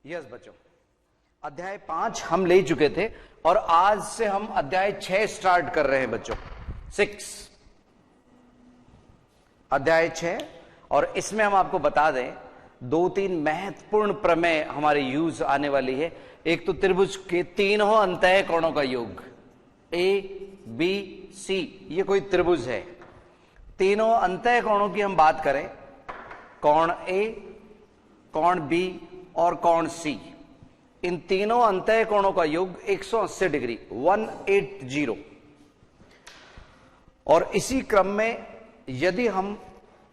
Yes बच्चों, अध्याय 5 हम ले चुके थे और आज से हम अध्याय 6 स्टार्ट कर रहे हैं बच्चों। 6 अध्याय 6 और इसमें हम आपको बता दें 2-3 महत्वपूर्ण प्रमेय हमारे यूज आने वाली है। एक तो त्रिभुज के तीनों अंतः कोणों का योग ए बी सी, ये कोई त्रिभुज है। तीनों अंतः कोणों की हम बात करें, कोण ए, कोण बी और कोण सी, इन तीनों अंतः कोणों का योग 180 डिग्री 180। और इसी क्रम में यदि हम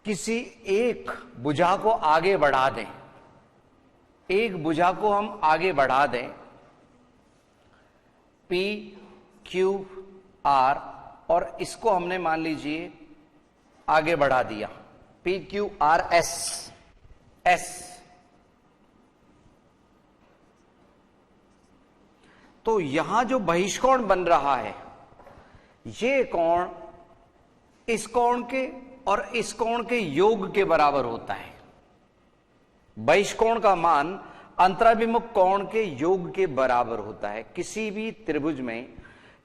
किसी एक भुजा को आगे बढ़ा दें, एक भुजा को हम आगे बढ़ा दें, P Q R, और इसको हमने मान लीजिए आगे बढ़ा दिया P Q R S S, तो यहां जो बहिष्कोण बन रहा है ये कोण इस कोण के और इस कोण के योग के बराबर होता है। बहिष्कोण का मान अंतराभिमुख कोण के योग के बराबर होता है। किसी भी त्रिभुज में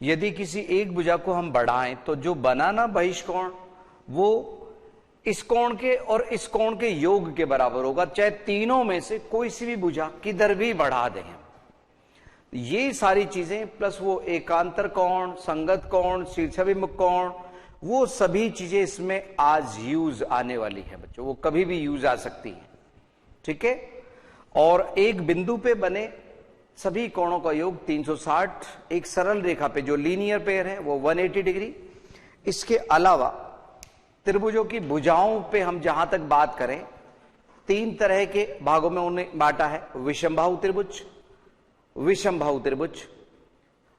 यदि किसी एक भुजा को हम बढ़ाएं तो जो बना ना बहिष्कोण वो इस कोण के और इस कोण के योग के बराबर होगा, चाहे तीनों में से कोई सी भी भुजा किधर भी बढ़ा दें। ये सारी चीजें प्लस वो एकांतर कोण, संगत कोण, शीर्षाभिमुख कोण, वो सभी चीजें इसमें आज यूज आने वाली है बच्चों, वो कभी भी यूज आ सकती है। ठीक है, और एक बिंदु पे बने सभी कोणों का योग 360, एक सरल रेखा पे जो लीनियर पेयर है वो 180 डिग्री। इसके अलावा त्रिभुजों की भुजाओं पे हम जहां तक बात करें, 3 तरह के भागों में उन्हें बांटा है। विषमबाहु त्रिभुज, विषमबाहु त्रिभुज,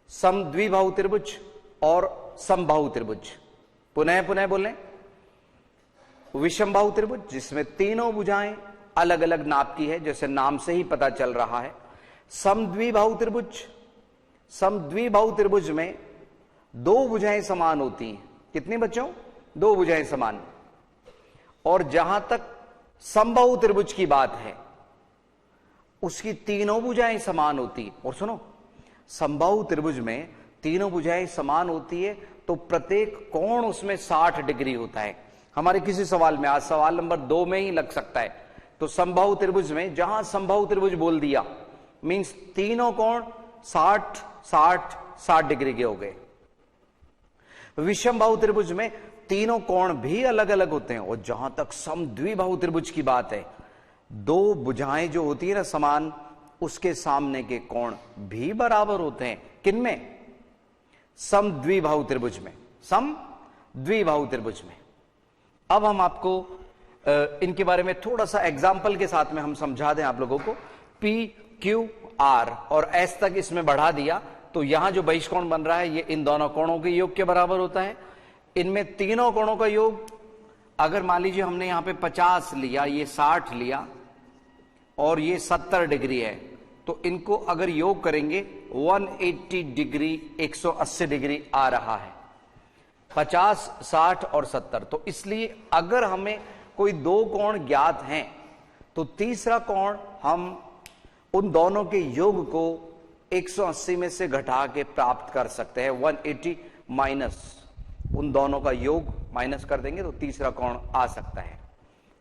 समद्विबाहु त्रिभुज और समबाहु त्रिभुज। पुनः पुनः बोलें, विषमबाहु त्रिभुज जिसमें तीनों भुजाएं अलग अलग नाप की है, जैसे नाम से ही पता चल रहा है। समद्विबाहु त्रिभुज, समद्विबाहु त्रिभुज में 2 भुजाएं समान होती हैं। कितनी बच्चों? 2 भुजाएं समान। और जहां तक समबाहु त्रिभुज की बात है उसकी तीनों भुजाएं समान होती। और सुनो, समबाहु त्रिभुज में तीनों भुजाएं समान होती है तो प्रत्येक कोण उसमें 60 डिग्री होता है। हमारे किसी सवाल में, आज सवाल नंबर 2 में ही लग सकता है, तो समबाहु त्रिभुज में जहां समबाहु त्रिभुज बोल दिया मींस तीनों कोण 60 60 60 डिग्री के हो गए। विषमबाहु त्रिभुज में तीनों कोण भी अलग अलग होते हैं। और जहां तक समद्विबाहु त्रिभुज की बात है, 2 भुजाएं जो होती है ना समान, उसके सामने के कोण भी बराबर होते हैं। किनमें? समद्विबाहु त्रिभुज में, समद्विबाहु त्रिभुज में। अब हम आपको इनके बारे में थोड़ा सा एग्जाम्पल के साथ में हम समझा दें आप लोगों को। P Q R और S तक इसमें बढ़ा दिया तो यहां जो बहिष्कोण बन रहा है ये इन दोनों कोणों के योग के बराबर होता है। इनमें तीनों कोणों का योग, अगर मान लीजिए हमने यहां पे 50 लिया, ये 60 लिया और ये 70 डिग्री है, तो इनको अगर योग करेंगे 180 डिग्री 180 डिग्री आ रहा है। 50, 60 और 70। तो इसलिए अगर हमें कोई 2 कोण ज्ञात हैं तो तीसरा कोण हम उन दोनों के योग को 180 में से घटा के प्राप्त कर सकते हैं। 180 माइनस उन दोनों का योग माइनस कर देंगे तो तीसरा कोण आ सकता है।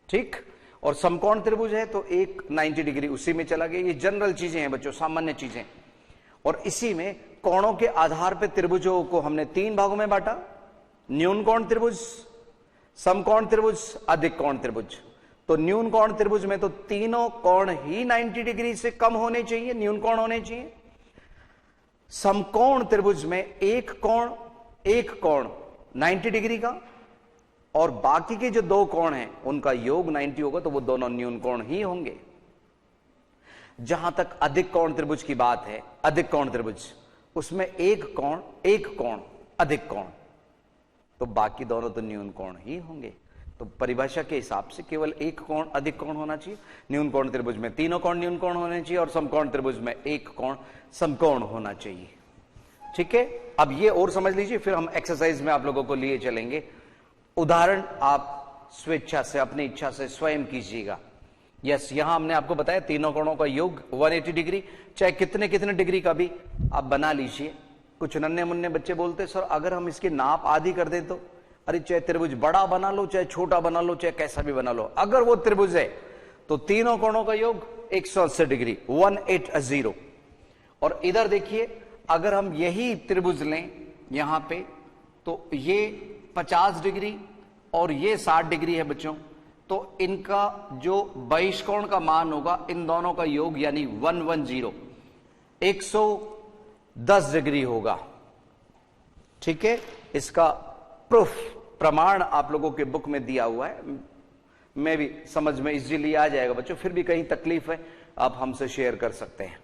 ठीक, और समकोण त्रिभुज है तो एक 90 डिग्री उसी में चला गया। ये जनरल चीजें हैं बच्चों, सामान्य चीजें। और इसी में कोणों के आधार पर त्रिभुजों को हमने 3 भागों में बांटा, न्यून कोण त्रिभुज, समकोण त्रिभुज, अधिक कोण त्रिभुज। तो न्यून कोण त्रिभुज में तो तीनों कोण ही 90 डिग्री से कम होने चाहिए, न्यून कोण होने चाहिए। समकोण त्रिभुज में एक कोण 90 डिग्री का और बाकी के जो 2 कोण हैं उनका योग 90 होगा, तो वो दोनों न्यून कोण ही होंगे। जहां तक अधिक कोण त्रिभुज की बात है, अधिक कोण त्रिभुज उसमें एक कोण अधिक कोण, तो बाकी दोनों तो न्यून कोण ही होंगे। तो परिभाषा के हिसाब से केवल एक कोण अधिक कोण होना चाहिए। न्यून कोण त्रिभुज में तीनों कोण न्यून कोण होने चाहिए और समकोण त्रिभुज में एक कोण समकोण होना चाहिए। ठीक है, अब ये और समझ लीजिए, फिर हम एक्सरसाइज में आप लोगों को लिए चलेंगे। उदाहरण आप स्वेच्छा से, अपनी इच्छा से स्वयं कीजिएगा। यस, यहां हमने आपको बताया तीनों कोणों का योग 180 डिग्री, चाहे कितने कितने डिग्री का भी आप बना लीजिए। कुछ नन्हे मुन्ने बच्चे बोलते सर अगर हम इसकी नाप आधी कर दें तो, अरे चाहे त्रिभुज बड़ा बना लो, चाहे छोटा बना लो, चाहे कैसा भी बना लो, अगर वो त्रिभुज है तो तीनों कोणों का योग 180 डिग्री 180। और इधर देखिए अगर हम यही त्रिभुज लें यहां पे तो ये 50 डिग्री और ये 60 डिग्री है बच्चों, तो इनका जो बहिष्कोण का मान होगा इन दोनों का योग यानी 110 110 डिग्री होगा। ठीक है, इसका प्रूफ प्रमाण आप लोगों के बुक में दिया हुआ है, मैं भी समझ में इजीली आ जाएगा बच्चों, फिर भी कहीं तकलीफ है आप हमसे शेयर कर सकते हैं।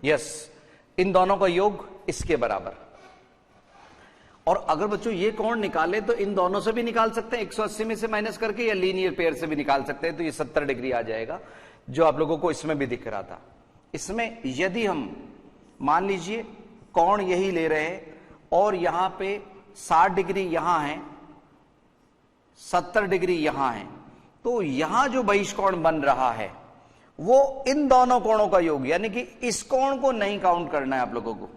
यस, इन दोनों का योग इसके बराबर। और अगर बच्चों ये कोण निकाले तो इन दोनों से भी निकाल सकते हैं 180 में से माइनस करके, या लीनियर पेयर से भी निकाल सकते हैं, तो ये 70 डिग्री आ जाएगा जो आप लोगों को इसमें भी दिख रहा था। इसमें यदि हम मान लीजिए कोण यही ले रहे हैं और यहां पे 60 डिग्री यहां है, 70 डिग्री यहां है, तो यहां जो बहिष्कोण बन रहा है वो इन दोनों कोणों का योग, यानी कि इस कोण को नहीं काउंट करना है आप लोगों को।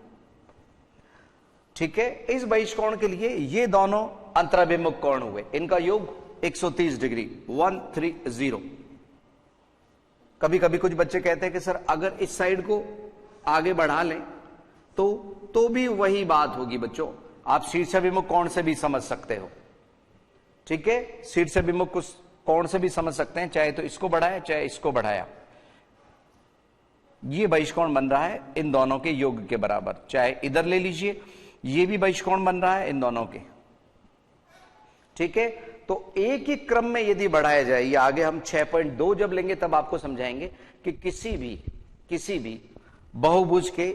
ठीक है, इस बहिष्कोण के लिए ये दोनों अंतराभिमुख कोण हुए, इनका योग 130 डिग्री 130। कभी कभी कुछ बच्चे कहते हैं कि सर अगर इस साइड को आगे बढ़ा लें तो भी वही बात होगी बच्चों, आप शीर्षाभिमुख कोण से भी समझ सकते हो। ठीक है, शीर्षाभिमुख कोण से भी समझ सकते हैं, चाहे तो इसको बढ़ाया चाहे इसको बढ़ाया, ये बहिष्कोण बन रहा है इन दोनों के योग के बराबर। चाहे इधर ले लीजिए, ये भी बहिष्कोण बन रहा है इन दोनों के। ठीक है, तो एक ही क्रम में यदि बढ़ाया जाए, ये आगे हम 6.2 जब लेंगे तब आपको समझाएंगे कि किसी भी बहुभुज के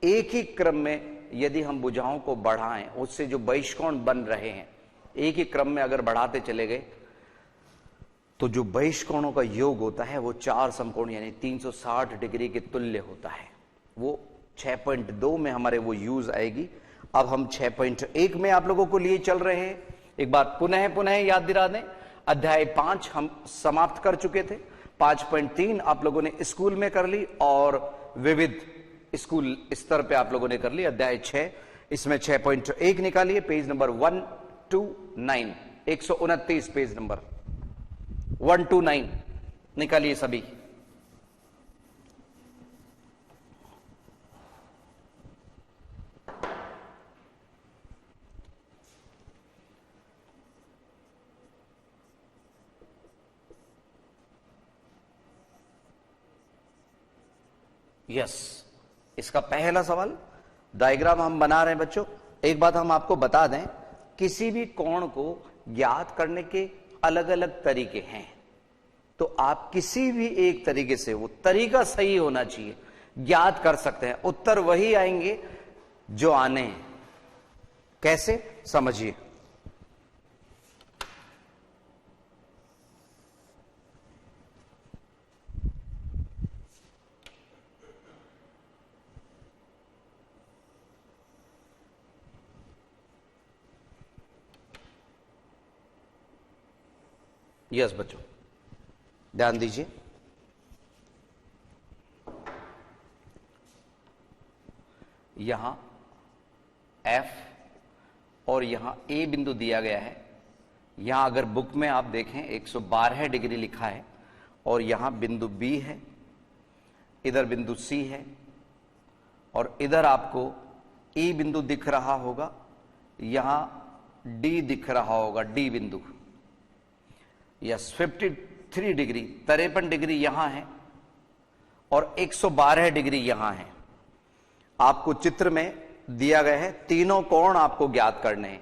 एक ही क्रम में यदि हम भुजाओं को बढ़ाएं, उससे जो बहिष्कोण बन रहे हैं एक ही क्रम में अगर बढ़ाते चले गए तो जो बहिष्कोणों का योग होता है वो 4 समकोण यानी 360 डिग्री के तुल्य होता है। वो 6.2 में हमारे वो यूज आएगी। अब हम 6.1 में आप लोगों को लिए चल रहे हैं। एक बार पुनः याद दिला दें, अध्याय 5 हम समाप्त कर चुके थे, 5.3 आप लोगों ने स्कूल में कर ली और विविध स्कूल स्तर पे आप लोगों ने कर ली। अध्याय 6, इसमें 6.1 निकालिए, पेज नंबर 129, 129 पेज नंबर 129 निकालिए सभी। यस, इसका पहला सवाल डायग्राम हम बना रहे हैं बच्चों। एक बात हम आपको बता दें, किसी भी कोण को ज्ञात करने के अलग अलग तरीके हैं, तो आप किसी भी एक तरीके से, वो तरीका सही होना चाहिए, ज्ञात कर सकते हैं। उत्तर वही आएंगे जो आने हैं। कैसे, समझिए। यस बच्चों, ध्यान दीजिए। यहां F और यहां A बिंदु दिया गया है। यहां अगर बुक में आप देखें 112 डिग्री लिखा है और यहां बिंदु B है, इधर बिंदु C है और इधर आपको E बिंदु दिख रहा होगा, यहां D दिख रहा होगा, D बिंदु। यस, 53 डिग्री 53 डिग्री यहां है और 112 डिग्री यहां है। आपको चित्र में दिया गया है, तीनों कोण आपको ज्ञात करने हैं।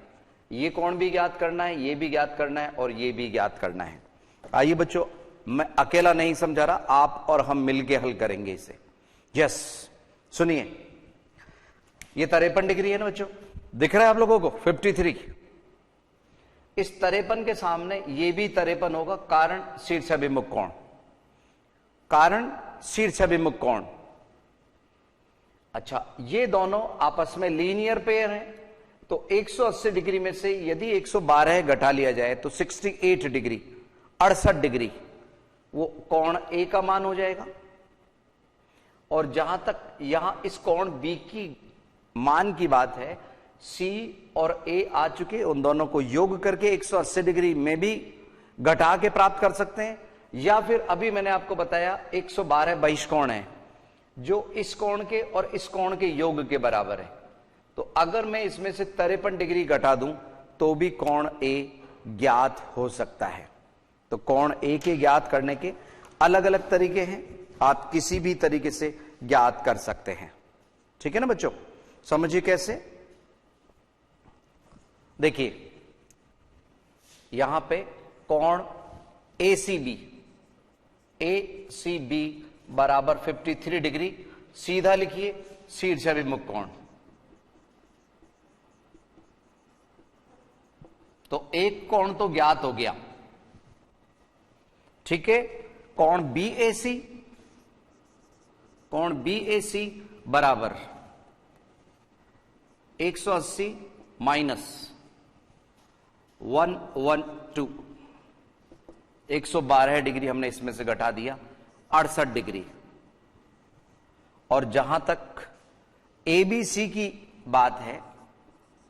ये कोण भी ज्ञात करना है, ये भी ज्ञात करना है और ये भी ज्ञात करना है। आइए बच्चों, मैं अकेला नहीं समझा रहा, आप और हम मिलके हल करेंगे इसे। यस, सुनिए, ये 53 डिग्री है ना बच्चों, दिख रहा है आप लोगों को 53। इस 53 के सामने ये भी 53 होगा, कारण शीर्षाभिमुख कोण, कारण शीर्षाभिमुख कोण। अच्छा, ये दोनों आपस में लीनियर पेयर हैं, तो 180 डिग्री में से यदि 112 घटा लिया जाए तो 68 डिग्री 68 डिग्री वो कोण ए का मान हो जाएगा। और जहां तक यहां इस कोण बी की मान की बात है, सी और ए आ चुके, उन दोनों को योग करके 180 डिग्री में भी घटा के प्राप्त कर सकते हैं, या फिर अभी मैंने आपको बताया 112 बहिष्कोण है जो इस कोण के और इस कोण के योग के बराबर है। तो अगर मैं इसमें से 53 डिग्री घटा दूं तो भी कोण ए ज्ञात हो सकता है। तो कोण ए के ज्ञात करने के अलग अलग तरीके हैं, आप किसी भी तरीके से ज्ञात कर सकते हैं। ठीक है ना बच्चों, समझिए कैसे। देखिए यहां पे कोण ए सी बी बराबर 53 डिग्री, सीधा लिखिए शीर्षाभिमुख कोण। तो एक कोण तो ज्ञात हो गया, ठीक है। कोण बी ए सी बराबर 180 माइनस 112, 112 डिग्री हमने इसमें से घटा दिया, 68 डिग्री। और जहां तक ए बी सी की बात है,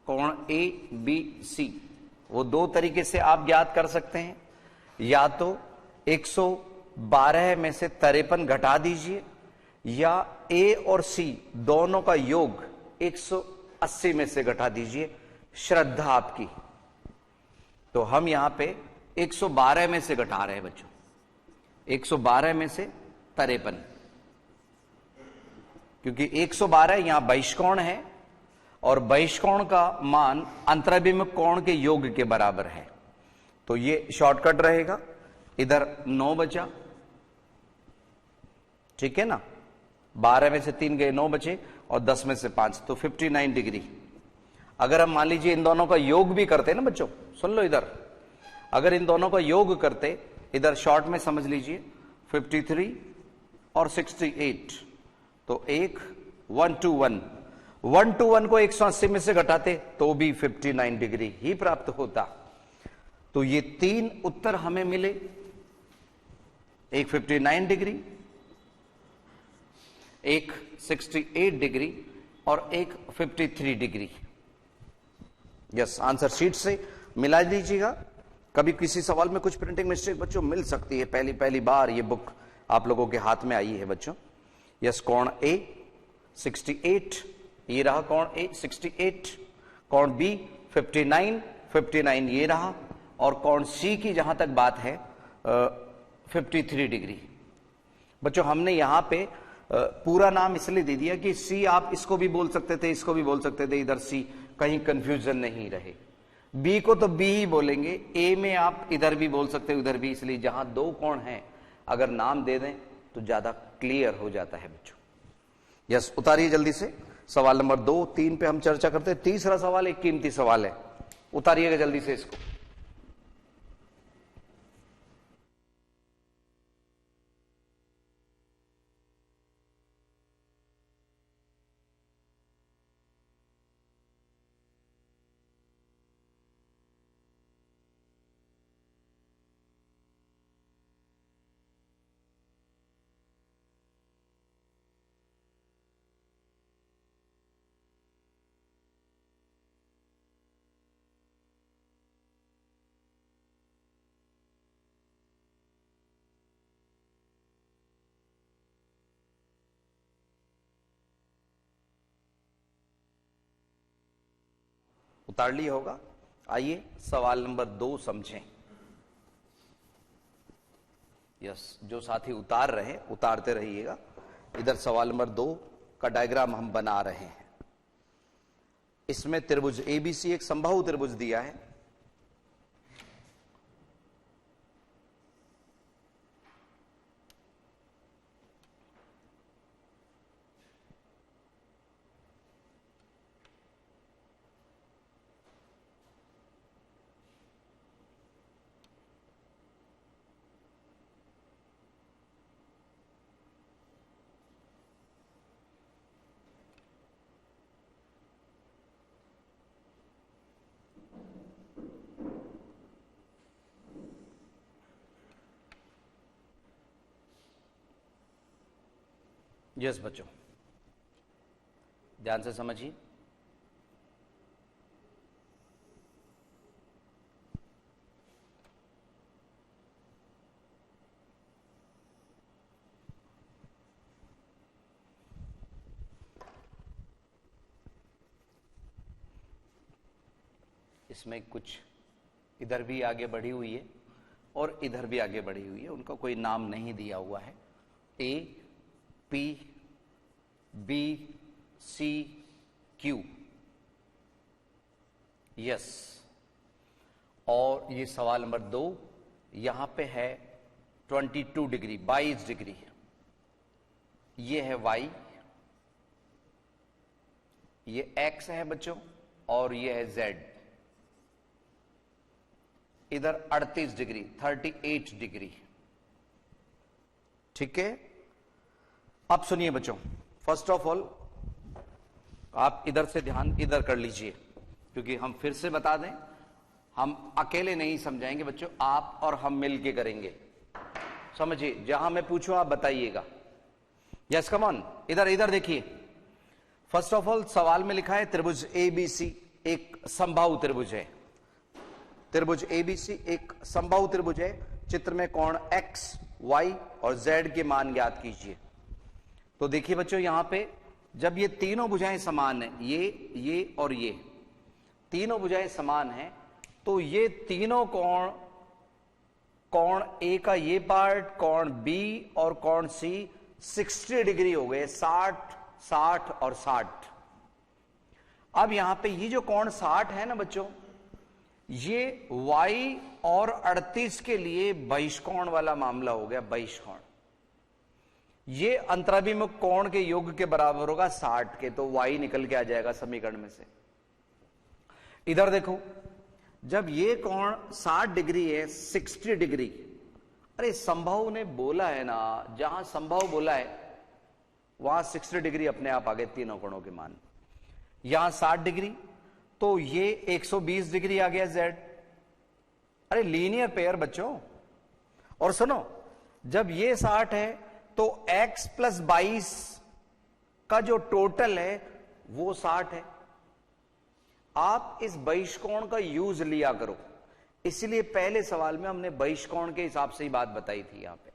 कोण ए बी सी, वो दो तरीके से आप ज्ञात कर सकते हैं। या तो 112 में से 53 घटा दीजिए, या ए और सी दोनों का योग 180 में से घटा दीजिए, श्रद्धा आपकी। तो हम यहां पे 112 में से घटा रहे हैं बच्चों, 112 में से 53, क्योंकि 112 यहां बहिष्कोण है और बहिष्कोण का मान अंतराभिमुख कोण के योग के बराबर है। तो ये शॉर्टकट रहेगा, इधर 9 बचा, ठीक है ना। 12 में से 3 गए, 9 बचे, और 10 में से 5, तो 59 डिग्री। अगर हम मान लीजिए इन दोनों का योग भी करते ना बच्चों, सुन लो इधर, अगर इन दोनों का योग करते, इधर शॉर्ट में समझ लीजिए 53 और 68, तो 121 को 180 में से घटाते तो भी 59 डिग्री ही प्राप्त होता। तो ये 3 उत्तर हमें मिले, एक 59 डिग्री, एक 68 डिग्री और एक 53 डिग्री। यस, आंसर शीट से मिला दीजिएगा। कभी किसी सवाल में कुछ प्रिंटिंग मिस्टेक बच्चों मिल सकती है, पहली बार ये बुक आप लोगों के हाथ में आई है बच्चों। यस, कोण ए 68, ये रहा कोण ए 68, कोण बी 59 ये रहा, और कोण सी की जहां तक बात है 53 डिग्री। बच्चों हमने यहां पे पूरा नाम इसलिए दे दिया कि सी आप इसको भी बोल सकते थे, इसको भी बोल सकते थे, इधर सी, कहीं कंफ्यूजन नहीं रहे। बी को तो बी ही बोलेंगे, ए में आप इधर भी बोल सकते हो, उधर भी, इसलिए जहां दो कोण हैं अगर नाम दे दें तो ज्यादा क्लियर हो जाता है बच्चों। यस, उतारिए जल्दी से। सवाल नंबर 2, 3 पे हम चर्चा करते हैं। तीसरा सवाल एक कीमती सवाल है, उतारिएगा जल्दी से इसको। उतार लिया होगा। आइए सवाल नंबर 2 समझें। यस, जो साथी उतार रहे उतारते रहिएगा। इधर सवाल नंबर 2 का डायग्राम हम बना रहे हैं। इसमें त्रिभुज एबीसी एक समबाहु त्रिभुज दिया है। यस बच्चों, ध्यान से समझिए। इसमें कुछ इधर भी आगे बढ़ी हुई है और इधर भी आगे बढ़ी हुई है, उनका कोई नाम नहीं दिया हुआ है। ए, पी, बी, सी, क्यू, यस। और ये सवाल नंबर 2, यहां पे है 22 डिग्री, 22 डिग्री, ये है वाई, ये एक्स है बच्चों, और ये है जेड। इधर 38 डिग्री, 38 डिग्री, ठीक है। अब सुनिए बच्चों, फर्स्ट ऑफ ऑल आप इधर से ध्यान इधर कर लीजिए, क्योंकि हम फिर से बता दें, हम अकेले नहीं समझाएंगे बच्चों, आप और हम मिलके करेंगे। समझिए, जहां मैं पूछूं आप बताइएगा। यस कम ऑन, इधर इधर देखिए। फर्स्ट ऑफ ऑल सवाल में लिखा है त्रिभुज एबीसी एक समबाहु त्रिभुज है। त्रिभुज एबीसी एक समबाहु त्रिभुज है। चित्र में कोण एक्स, वाई और जेड के मान ज्ञात कीजिए। तो देखिए बच्चों, यहां पे जब ये तीनों भुजाएं समान है, ये और ये तीनों भुजाएं समान हैं, तो ये तीनों कोण, कोण ए का ये पार्ट, कोण बी और कोण सी 60 डिग्री हो गए, 60, 60 और 60। अब यहां पे ये जो कोण 60 है ना बच्चों, ये y और 38 के लिए बहिष्कोण वाला मामला हो गया। बहिष्कोण, ये अंतराभिमुख कोण के योग के बराबर होगा 60 के, तो y निकल के आ जाएगा समीकरण में से। इधर देखो, जब ये कोण 60 डिग्री है, 60 डिग्री, अरे संभव ने बोला है ना, जहां संभव बोला है वहां 60 डिग्री अपने आप आ गए तीनों कोणों के मान। यहां 60 डिग्री, तो ये 120 डिग्री आ गया जेड। अरे लीनियर पेयर बच्चों। और सुनो, जब ये 60 है तो x प्लस 22 का जो टोटल है वो 60 है। आप इस बहिष्कोण का यूज लिया करो, इसलिए पहले सवाल में हमने बहिष्कोण के हिसाब से ही बात बताई थी यहां पे।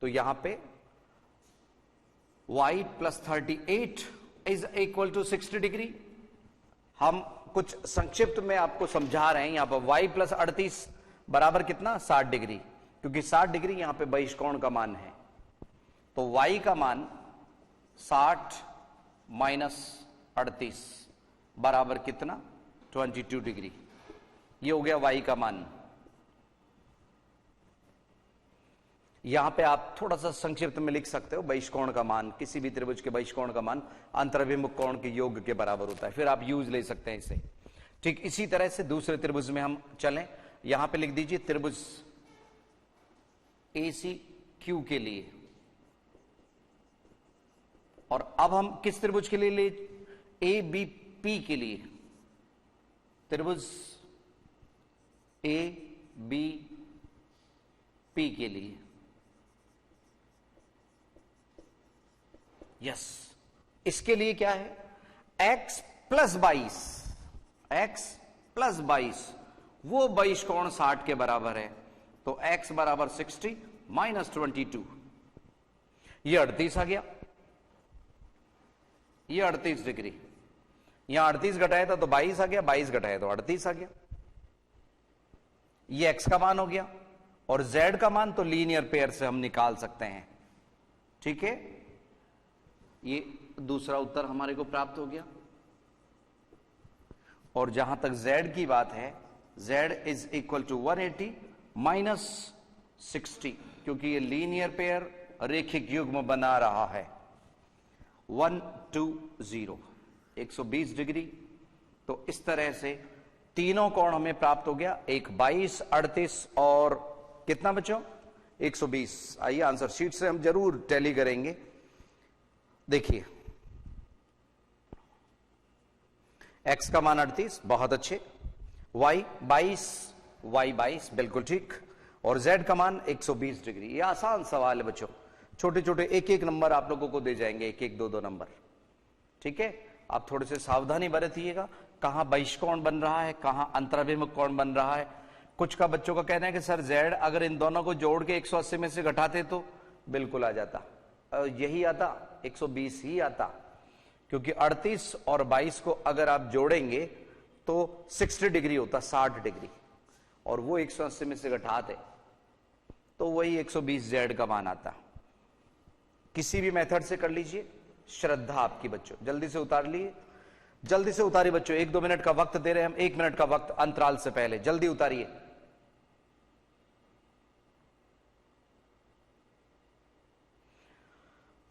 तो यहां पे y plus 38 is equal to 60 degree. हम कुछ संक्षिप्त में आपको समझा रहे हैं। यहां पर y प्लस 38 बराबर कितना, 60 डिग्री, क्योंकि 60 डिग्री यहां पे बहिष्कोण का मान है। तो y का मान 60 माइनस 38 बराबर कितना, 22 डिग्री। ये हो गया y का मान। यहां पे आप थोड़ा सा संक्षिप्त में लिख सकते हो, बहिष्कोण का मान, किसी भी त्रिभुज के बहिष्कोण का मान अंतराभिमुख कोण के योग के बराबर होता है। फिर आप यूज ले सकते हैं इसे। ठीक इसी तरह से दूसरे त्रिभुज में हम चलें। यहां पे लिख दीजिए त्रिभुज AC Q के लिए। और अब हम किस त्रिभुज के लिए ले, ABP के लिए। त्रिभुज ABP के लिए, यस। इसके लिए क्या है, x प्लस 22, x प्लस 22 वो बहिष्कोण 60 के बराबर है। तो x बराबर 60 माइनस 22, ये 38 आ गया, ये 38 डिग्री। यहां 38 घटाया था तो 22 आ गया, 22 घटाया तो 38 आ गया। ये x का मान हो गया, और z का मान तो लीनियर पेयर से हम निकाल सकते हैं। ठीक है, ये दूसरा उत्तर हमारे को प्राप्त हो गया। और जहां तक z की बात है, z is equal to 180 minus 60, क्योंकि ये लीनियर पेयर रेखिक युग्म बना रहा है। 120, 120 डिग्री। तो इस तरह से तीनों कोण हमें प्राप्त हो गया, एक 22, 38 और कितना बच्चों, 120। आइए आंसर शीट से हम जरूर टैली करेंगे। देखिए, x का मान 38, बहुत अच्छे। y 22 बिल्कुल ठीक, और z का मान 120 डिग्री। ये आसान सवाल है बच्चों, छोटे छोटे एक एक नंबर आप लोगों को दे जाएंगे, एक एक दो दो नंबर, ठीक है। आप थोड़े से सावधानी बरतिएगा, कहां बहिष्कोण बन रहा है, कहां अंतराभिमुख कोण बन रहा है। कुछ का बच्चों का कहना है कि सर जेड अगर इन दोनों को जोड़ के 180 में से घटाते तो बिल्कुल आ जाता, यही आता, 120 ही आता, क्योंकि 38 और 22 को अगर आप जोड़ेंगे तो 60 डिग्री होता, 60 डिग्री, और वो 180 में से घटाते तो वही 120 जेड का मान आता। किसी भी मेथड से कर लीजिए, श्रद्धा आपकी बच्चों, जल्दी से उतार लिए, जल्दी से उतारिए बच्चों, 1-2 मिनट का वक्त दे रहे हैं हम, 1 मिनट का वक्त अंतराल से पहले, जल्दी उतारिए।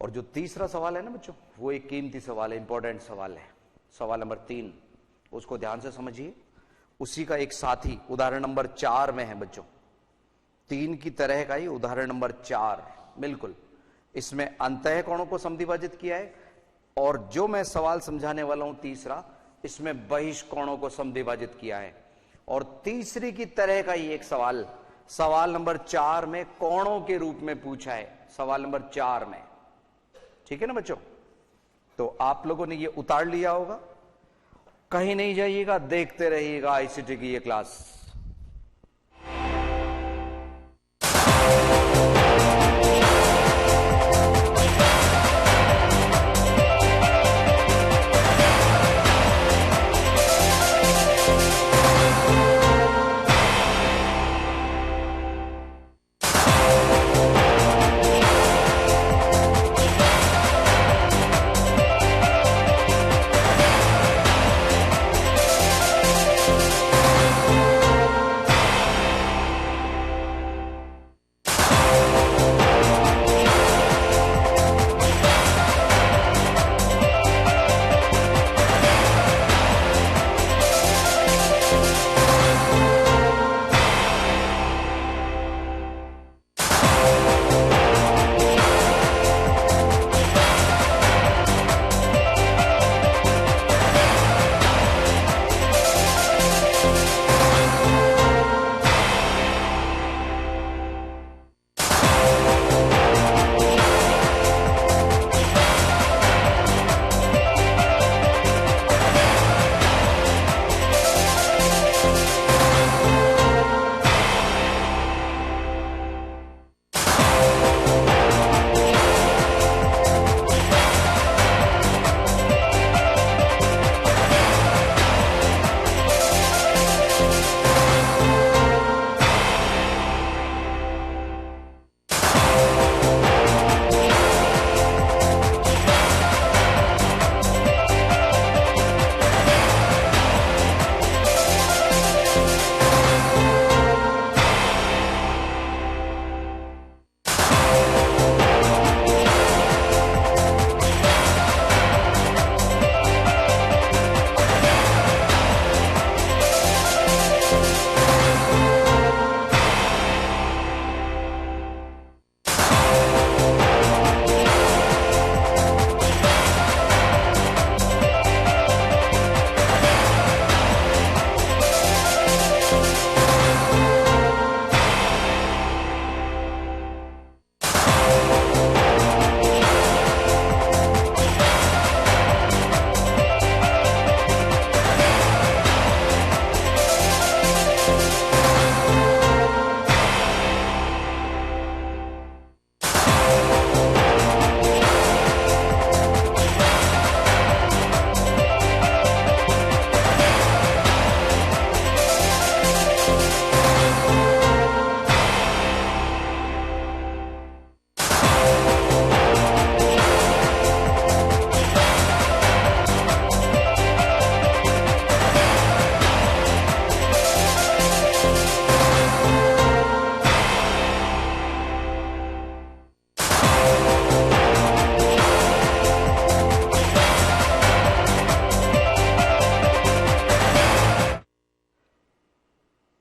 और जो तीसरा सवाल है ना बच्चों, वो एक कीमती सवाल है, इंपॉर्टेंट सवाल है, सवाल नंबर 3, उसको ध्यान से समझिए। उसी का एक साथी उदाहरण नंबर 4 में है बच्चों, 3 की तरह का ही उदाहरण नंबर 4, बिल्कुल इसमें अंतः कोणों को समद्विभाजित किया है, और जो मैं सवाल समझाने वाला हूं तीसरा, इसमें बहिष्कोणों को समद्विभाजित किया है। और तीसरी की तरह का ही एक सवाल सवाल नंबर 4 में कोणों के रूप में पूछा है, सवाल नंबर 4 में, ठीक है ना बच्चों। तो आप लोगों ने ये उतार लिया होगा, कहीं नहीं जाइएगा, देखते रहिएगा आईसीटी की ये क्लास।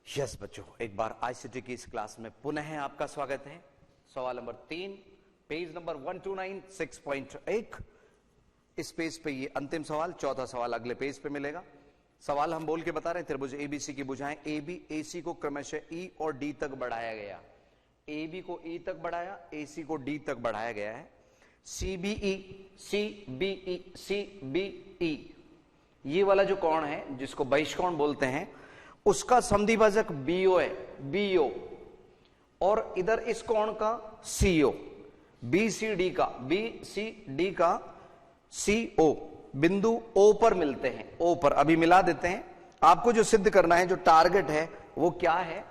यस बच्चों, एक बार आईसीटी की इस क्लास में पुनः आपका स्वागत है। सवाल नंबर 3, पेज नंबर 129, 6.1। इस पेज पे ये अंतिम सवाल, चौथा सवाल अगले पेज पे मिलेगा। सवाल हम बोल के बता रहे हैं, त्रिभुज एबीसी की भुजाएं AB AC को क्रमशः E और D तक बढ़ाया गया। ए बी को ई तक बढ़ाया, ए सी को डी तक बढ़ाया गया है। C B E, C B E, C B E, ये वाला जो कोण है जिसको बहिष्कोण बोलते हैं, उसका समद्विभाजक बीओ है, बीओ। और इधर इस कोण का सीओ, बीसीडी का, बीसीडी का सीओ, बिंदु ओ पर मिलते हैं, ओ पर। अभी मिला देते हैं। आपको जो सिद्ध करना है, जो टारगेट है वो क्या है?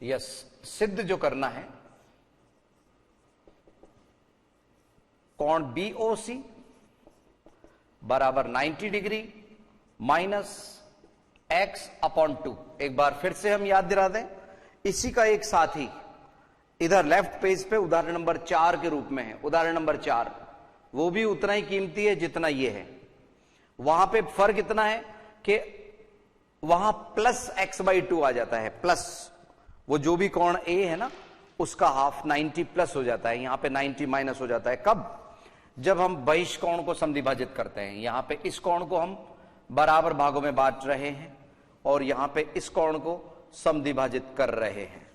यस, सिद्ध जो करना है, कोण बीओसी बराबर 90 डिग्री माइनस एक्स अपॉन 2। एक बार फिर से हम याद दिला दें, इसी का एक साथी इधर लेफ्ट पेज पे उदाहरण नंबर 4 के रूप में है। उदाहरण नंबर 4 वो भी उतना ही कीमती है जितना ये है। वहां पे फर्क इतना है कि वहां प्लस एक्स बाई 2 आ जाता है, प्लस वो जो भी कोण ए है ना उसका हाफ 90 प्लस हो जाता है, यहां पे 90 माइनस हो जाता है। कब? जब हम बहिष्कोण को समद्विभाजित करते हैं। यहां पे इस कोण को हम बराबर भागों में बांट रहे हैं और यहां पे इस कोण को समद्विभाजित कर रहे हैं।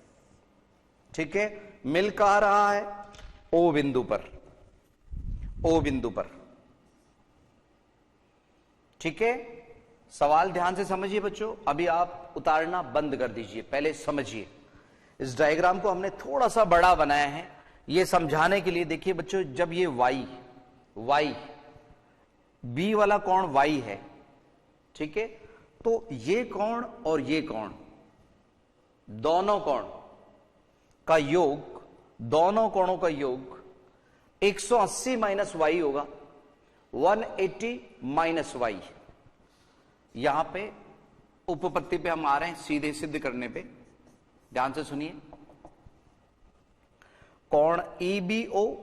ठीक है, मिल कहां रहा है? ओ बिंदु पर, ओ बिंदु पर। ठीक है, सवाल ध्यान से समझिए बच्चों। अभी आप उतारना बंद कर दीजिए, पहले समझिए। इस डायग्राम को हमने थोड़ा सा बड़ा बनाया है ये समझाने के लिए। देखिए बच्चों, जब ये y बी वाला कोण y है, ठीक है, तो ये कोण और ये कोण, दोनों कोण का योग, दोनों कोणों का योग 180 माइनस वाई होगा, 180 माइनस वाई। यहां पे उपपत्ति पे हम आ रहे हैं, सीधे सिद्ध करने पे। ध्यान से सुनिए, कोण ईबीओ,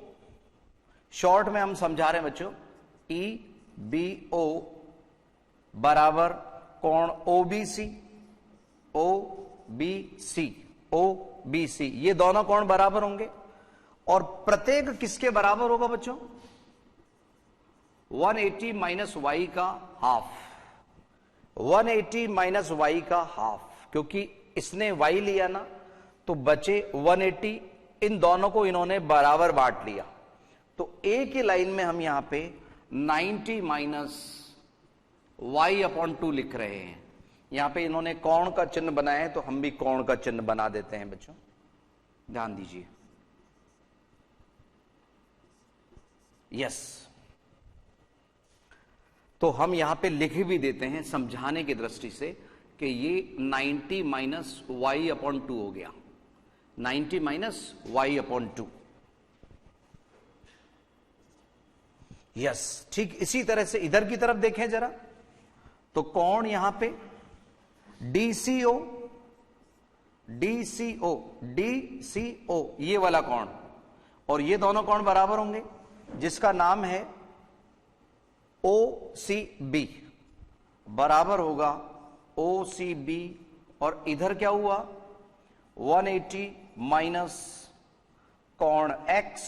शॉर्ट में हम समझा रहे हैं बच्चों, ईबीओ बराबर कोण ओबीसी, ओबीसी, ओबीसी, ये दोनों कोण बराबर होंगे। और प्रत्येक किसके बराबर होगा बच्चों? 180 माइनस वाई का हाफ, 180 माइनस वाई का हाफ, क्योंकि इसने y लिया ना तो बचे 180, इन दोनों को इन्होंने बराबर बांट लिया। तो एक ही लाइन में हम यहां पे 90 माइनस वाई अपॉन 2 लिख रहे हैं। यहां पे इन्होंने कोण का चिन्ह बनाया है तो हम भी कोण का चिन्ह बना देते हैं बच्चों, ध्यान दीजिए। यस, तो हम यहां पे लिख भी देते हैं समझाने की दृष्टि से कि ये 90 माइनस वाई अपॉन 2 हो गया, 90 माइनस वाई अपॉन 2। यस, ठीक इसी तरह से इधर की तरफ देखें जरा, तो कोण यहां पे डीसीओ, डीसीओ, डीसीओ, ये वाला कोण, और ये दोनों कोण बराबर होंगे, जिसका नाम है ओसीबी, बराबर होगा ओसीबी। और इधर क्या हुआ? 180 माइनस कोण एक्स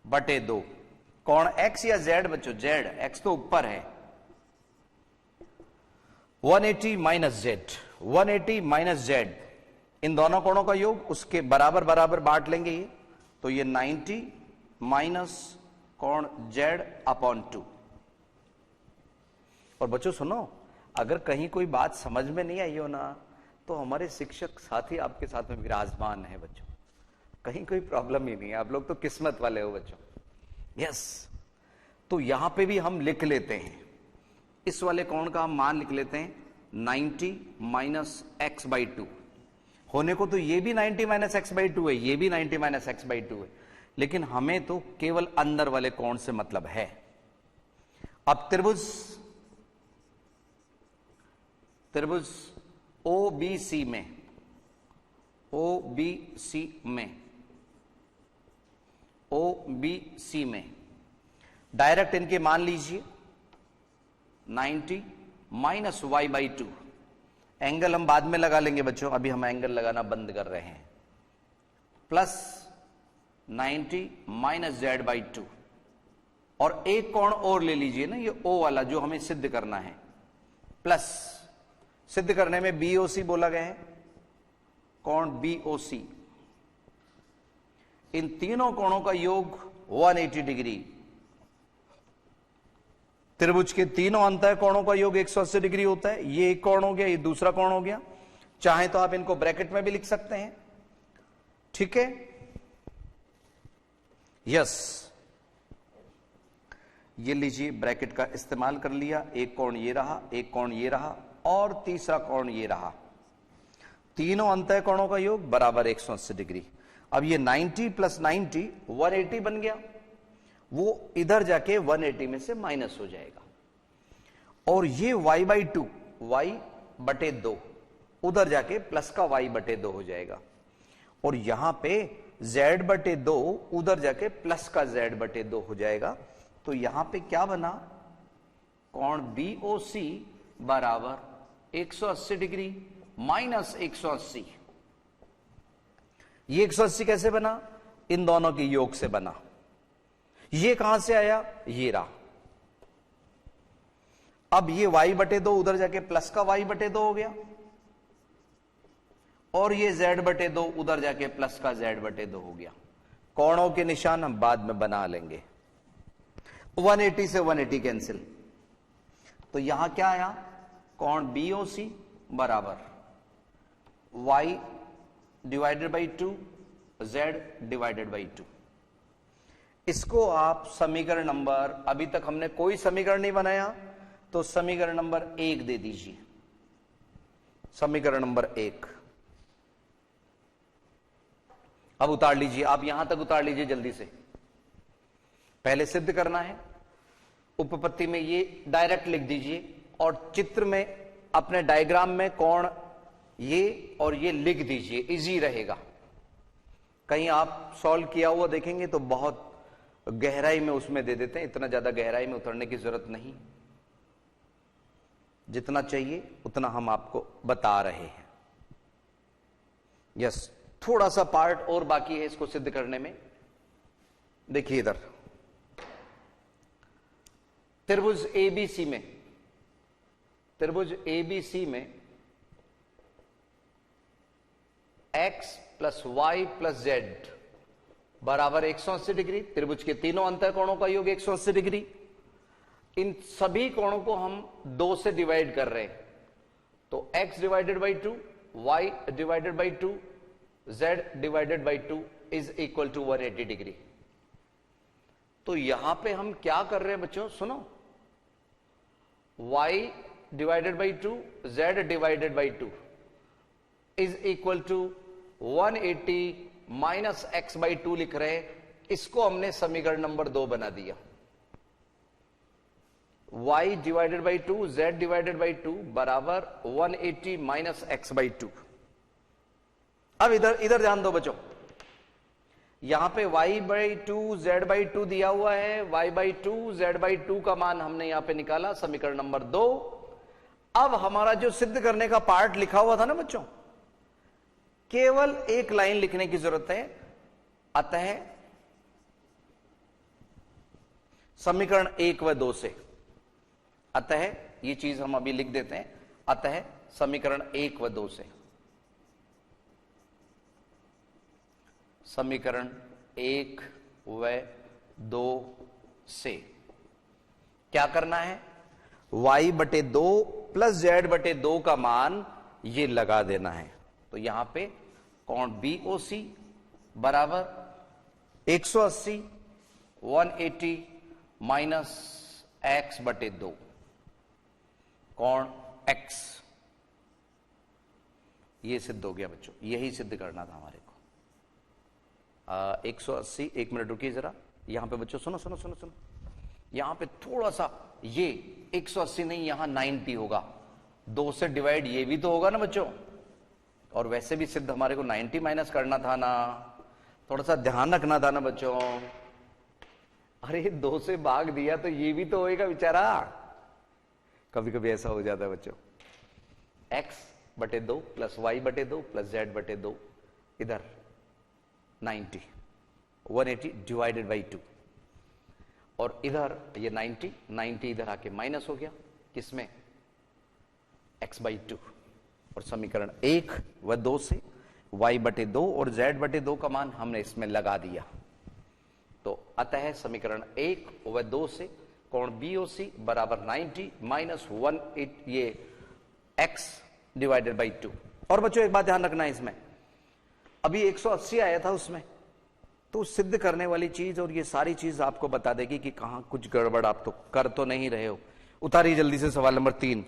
बटे 2। कोण एक्स या जेड बच्चों? जेड, एक्स तो ऊपर है। 180 माइनस जेड, 180 माइनस जेड, इन दोनों कोणों का योग, उसके बराबर बराबर बांट लेंगे ये, तो ये 90 माइनस कोण जेड अपॉन 2। और बच्चों सुनो, अगर कहीं कोई बात समझ में नहीं आई हो ना, तो हमारे शिक्षक साथी आपके साथ में विराजमान है बच्चों, कहीं कोई प्रॉब्लम ही नहीं है। आप लोग तो किस्मत वाले हो बच्चों। यस, तो यहां पे भी हम लिख लेते हैं, इस वाले कोण का हम मान लिख लेते हैं 90 माइनस एक्स बाई 2। होने को तो ये भी 90 माइनस एक्स बाई 2 है, ये भी 90 माइनस एक्स बाई 2 है, लेकिन हमें तो केवल अंदर वाले कोण से मतलब है। अब त्रिभुज ओबीसी में, ओबीसी में डायरेक्ट इनके मान लीजिए 90 माइनस वाई बाई 2। एंगल हम बाद में लगा लेंगे बच्चों, अभी हम एंगल लगाना बंद कर रहे हैं। प्लस 90 माइनस जेड बाई 2, और एक कोण और ले लीजिए ना, ये ओ वाला जो हमें सिद्ध करना है, प्लस सिद्ध करने में बीओसी बोला गया है, कोण बीओसी, इन तीनों कोणों का योग 180 डिग्री। त्रिभुज के तीनों अंतः कोणों का योग 180 डिग्री होता है। ये एक कोण हो गया, ये दूसरा कोण हो गया। चाहे तो आप इनको ब्रैकेट में भी लिख सकते हैं, ठीक है, यस। ये लीजिए, ब्रैकेट का इस्तेमाल कर लिया। एक कोण ये रहा, एक कोण ये रहा और तीसरा कोण ये रहा। तीनों अंतः कोणों का योग बराबर 180 डिग्री। अब ये 90 प्लस 90 180 बन गया, वो इधर जाके 180 में से माइनस हो जाएगा। और ये y/2 y/2 उधर जाके प्लस का y/2 हो जाएगा। और यहां पे z/2 उधर जाके प्लस का z/2 हो जाएगा। तो यहां पे क्या बना, कोण BOC बराबर 180 डिग्री माइनस 180। ये 180 कैसे बना, इन दोनों के योग से बना। ये कहां से आया, ये रहा। अब ये y/2 उधर जाके प्लस का y/2 हो गया और ये z/2 उधर जाके प्लस का z/2 हो गया। कोणों के निशान हम बाद में बना लेंगे। 180 से 180 कैंसिल, तो यहां क्या आया, कोण BOC बराबर y/2 z/2। इसको आप समीकरण नंबर, अभी तक हमने कोई समीकरण नहीं बनाया, तो समीकरण नंबर 1 दे दीजिए। समीकरण नंबर 1 अब उतार लीजिए, आप यहां तक उतार लीजिए जल्दी से। पहले सिद्ध करना है, उपपत्ति में ये डायरेक्ट लिख दीजिए और चित्र में अपने डायग्राम में कोण ये और ये लिख दीजिए, इजी रहेगा। कहीं आप सॉल्व किया हुआ देखेंगे तो बहुत गहराई में उसमें दे देते हैं, इतना ज्यादा गहराई में उतरने की जरूरत नहीं, जितना चाहिए उतना हम आपको बता रहे हैं। यस, थोड़ा सा पार्ट और बाकी है इसको सिद्ध करने में। देखिए इधर त्रिभुज ABC में, त्रिभुज ABC में x plus y plus z बराबर 180 डिग्री। त्रिभुज के तीनों अंतः कोणों का योग 180 डिग्री। इन सभी कोणों को हम 2 से डिवाइड कर रहे हैं, तो x divided by 2, y divided by 2, z divided by 2 is equal to 180 degree. तो यहां पे हम क्या कर रहे हैं बच्चों, सुनो, y divided by 2, z divided by 2 is equal to 180 minus x by 2 लिख रहे हैं। इसको हमने समीकरण नंबर 2 बना दिया। y divided by 2, z divided by 2 बराबर 180 माइनस x बाई 2। अब इधर ध्यान दो बच्चों, यहां पे y/2 z/2 दिया हुआ है, y/2 z/2 का मान हमने यहां पे निकाला, समीकरण नंबर 2। अब हमारा जो सिद्ध करने का पार्ट लिखा हुआ था ना बच्चों, केवल एक लाइन लिखने की जरूरत है, अतः समीकरण 1 व 2 से, अतः ये चीज हम अभी लिख देते हैं, अतः समीकरण 1 व 2 से, समीकरण 1 व 2 से क्या करना है, y/2 प्लस z/2 का मान ये लगा देना है। तो यहां पे कोण BOC बराबर 180 180 माइनस x/2 कोण x, ये सिद्ध हो गया बच्चों। यही सिद्ध करना था हमारे को। 180, एक मिनट रुकिए जरा, यहां पे बच्चों सुनो सुनो सुनो सुनो, यहां पे थोड़ा सा, ये 180 नहीं, यहां 90 होगा। 2 से डिवाइड ये भी तो होगा ना बच्चों, और वैसे भी सिद्ध हमारे को 90 माइनस करना था ना, थोड़ा सा ध्यान रखना था ना बच्चों। अरे 2 से भाग दिया तो ये भी तो होएगा बेचारा, कभी कभी ऐसा हो जाता है बच्चों। x/2 plus y/2 plus z/2, इधर 90, 180 डिवाइडेड बाई 2, और इधर ये 90 इधर आके माइनस हो गया, किसमें, x/2। और समीकरण 1 व 2 से y/2 और z/2 का मान हमने इसमें लगा दिया। तो अतः समीकरण 1 व 2 से कोण BOC बराबर 90 माइनस 1 ये x डिवाइडेड बाई 2। और बच्चों एक बात ध्यान रखना है, इसमें अभी 180 आया था उसमें, तो सिद्ध करने वाली चीज और ये सारी चीज आपको बता देगी कि कहां कुछ गड़बड़ आप तो कर तो नहीं रहे हो। उतारिए जल्दी से सवाल नंबर 3।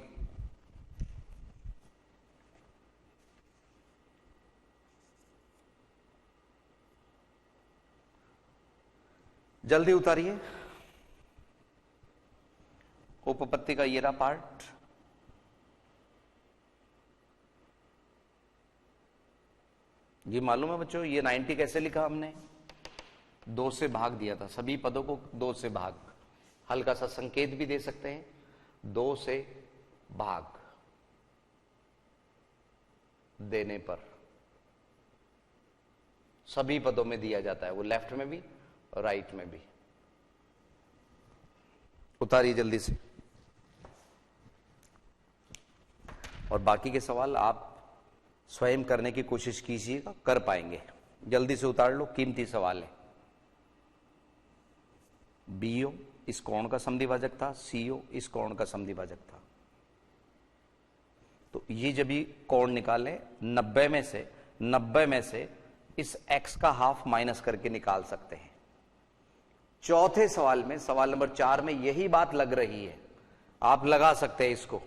जल्दी उतारिए। उपपत्ति का ये रहा पार्ट। ये मालूम है बच्चों, ये 90 कैसे लिखा हमने? 2 से भाग दिया था, सभी पदों को 2 से भाग। हल्का सा संकेत भी दे सकते हैं, 2 से भाग देने पर सभी पदों में दिया जाता है, वो लेफ्ट में भी और राइट में भी। उतारिए जल्दी से। और बाकी के सवाल आप स्वयं करने की कोशिश कीजिएगा, कर पाएंगे। जल्दी से उतार लो, कीमती सवाल है। BO इस कोण का समद्विभाजक था, CO इस कोण का समद्विभाजक था। तो ये जब भी कोण निकालें 90 में से इस x का हाफ माइनस करके निकाल सकते हैं। चौथे सवाल में, सवाल नंबर 4 में यही बात लग रही है। आप लगा सकते हैं इसको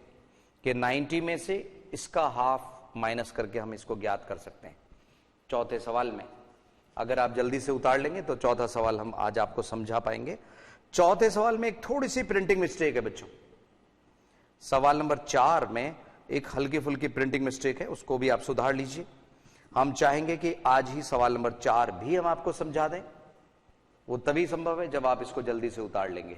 कि 90 में से इसका हाफ माइनस करके हम इसको ज्ञात कर सकते हैं। चौथे सवाल में अगर आप जल्दी से उतार लेंगे तो चौथा सवाल हम आज आपको समझा पाएंगे। चौथे सवाल में एक थोड़ी सी प्रिंटिंग मिस्टेक है बच्चों। सवाल नंबर 4 में एक हल्की फुल्की प्रिंटिंग मिस्टेक है, उसको भी आप सुधार लीजिए। हम चाहेंगे कि आज ही सवाल नंबर 4 भी हम आपको समझा दें। वो तभी संभव है जब आप इसको जल्दी से उतार लेंगे।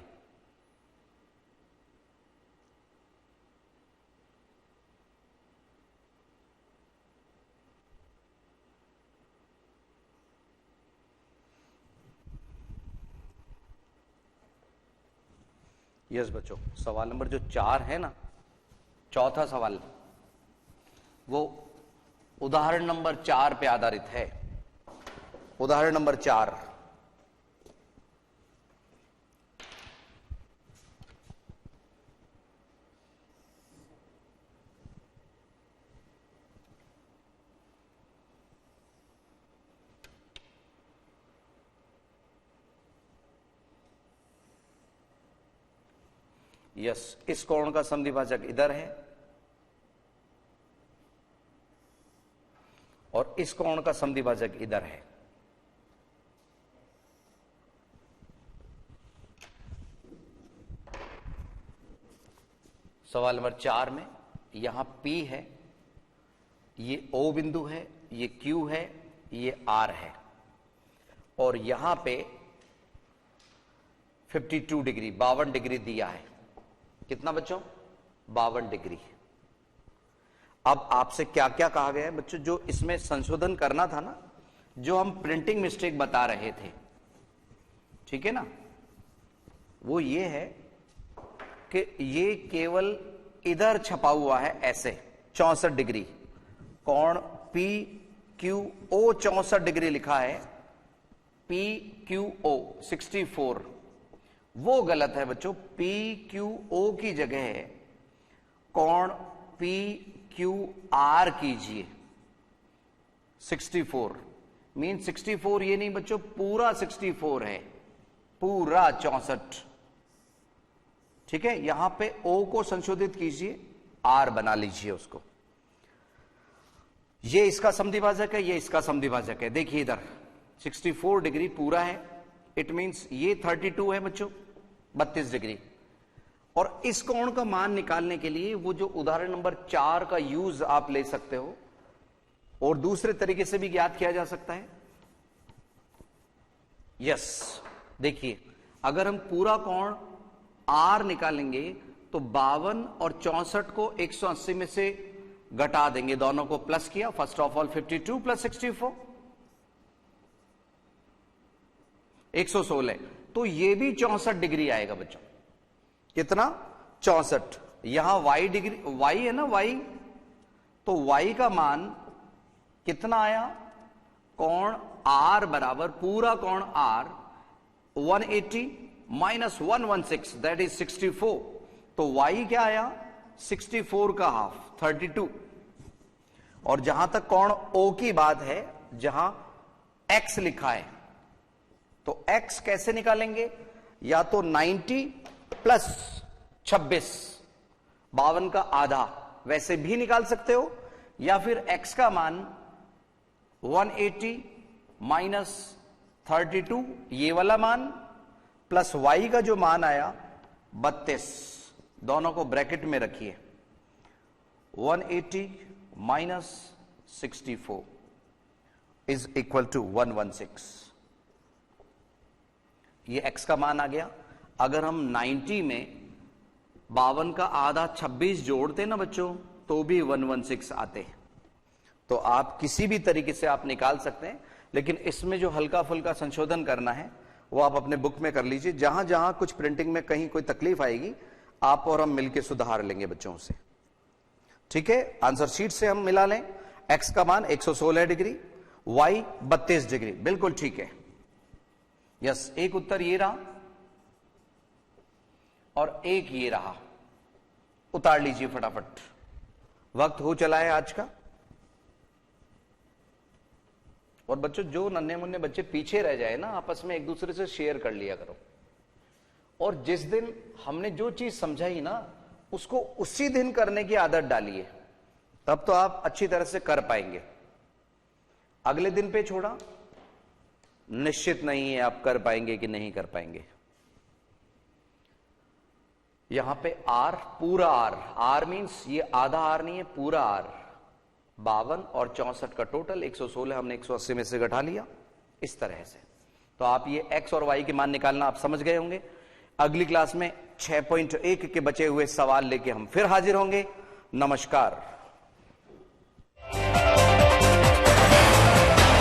यस बच्चों, सवाल नंबर जो 4 है ना, चौथा सवाल, वो उदाहरण नंबर 4 पे आधारित है। उदाहरण नंबर 4, यस, इस कोण का समद्विभाजक इधर है और इस कोण का समद्विभाजक इधर है। सवाल नंबर 4 में यहां P है, ये O बिंदु है, ये Q है, ये R है, और यहां पे 52 डिग्री 52 डिग्री दिया है। कितना बच्चों? 52 डिग्री। अब आपसे क्या क्या कहा गया है बच्चों? जो इसमें संशोधन करना था ना, जो हम प्रिंटिंग मिस्टेक बता रहे थे, ठीक है ना, वो ये है कि ये केवल इधर छपा हुआ है ऐसे 64 डिग्री। कोण PQO 64 डिग्री लिखा है, PQO 64, वो गलत है बच्चों। PQO की जगह कोण PQR कीजिए। 64 मीन 64 ये नहीं बच्चों, पूरा 64 है, पूरा 64। ठीक है, यहां पे O को संशोधित कीजिए, R बना लीजिए उसको। ये इसका समद्विभाजक है, ये इसका समद्विभाजक है। देखिए इधर 64 डिग्री पूरा है, इट मींस ये 32 है बच्चों, 32 डिग्री। और इस कोण का मान निकालने के लिए वो जो उदाहरण नंबर 4 का यूज आप ले सकते हो, और दूसरे तरीके से भी ज्ञात किया जा सकता है। यस, देखिए अगर हम पूरा कोण R निकालेंगे तो 52 और 64 को 180 में से घटा देंगे, दोनों को प्लस किया, फर्स्ट ऑफ ऑल 52 प्लस 64 116, तो ये भी 64 डिग्री आएगा बच्चों। कितना? 64। यहां y डिग्री, y है ना, y, तो y का मान कितना आया, कोण r बराबर पूरा कोण r 180 माइनस 116 दैट इज 64। तो y क्या आया, 64 का हाफ 32। और जहां तक कोण O की बात है, जहां x लिखा है, तो x कैसे निकालेंगे, या तो 90 प्लस 26 52 का आधा वैसे भी निकाल सकते हो, या फिर x का मान 180 माइनस 32 ये वाला मान प्लस y का जो मान आया 32, दोनों को ब्रैकेट में रखिए। 180 माइनस 64 इज इक्वल टू 116। ये x का मान आ गया। अगर हम 90 में 52 का आधा 26 जोड़ते ना बच्चों, तो भी 116 आते हैं। तो आप किसी भी तरीके से आप निकाल सकते हैं, लेकिन इसमें जो हल्का फुल्का संशोधन करना है वो आप अपने बुक में कर लीजिए। जहां जहां कुछ प्रिंटिंग में कहीं कोई तकलीफ आएगी, आप और हम मिलकर सुधार लेंगे बच्चों से। ठीक है, आंसर शीट से हम मिला लें। x का मान 116 डिग्री, y 32 डिग्री, बिल्कुल ठीक है। यस, एक उत्तर ये रहा और एक ये रहा। उतार लीजिए फटाफट, वक्त हो चला है आज का। और बच्चों, जो नन्हे मुन्ने बच्चे पीछे रह जाए ना, आपस में एक दूसरे से शेयर कर लिया करो। और जिस दिन हमने जो चीज समझाई ना, उसको उसी दिन करने की आदत डालिए, तब तो आप अच्छी तरह से कर पाएंगे। अगले दिन पे छोड़ा, निश्चित नहीं है आप कर पाएंगे कि नहीं कर पाएंगे। यहां पे r पूरा r मींस ये आधा r नहीं है, पूरा r। 52 और 64 का टोटल 116 हमने 180 में से घटा लिया, इस तरह से। तो आप ये x और y के मान निकालना आप समझ गए होंगे। अगली क्लास में 6.1 के बचे हुए सवाल लेके हम फिर हाजिर होंगे। नमस्कार।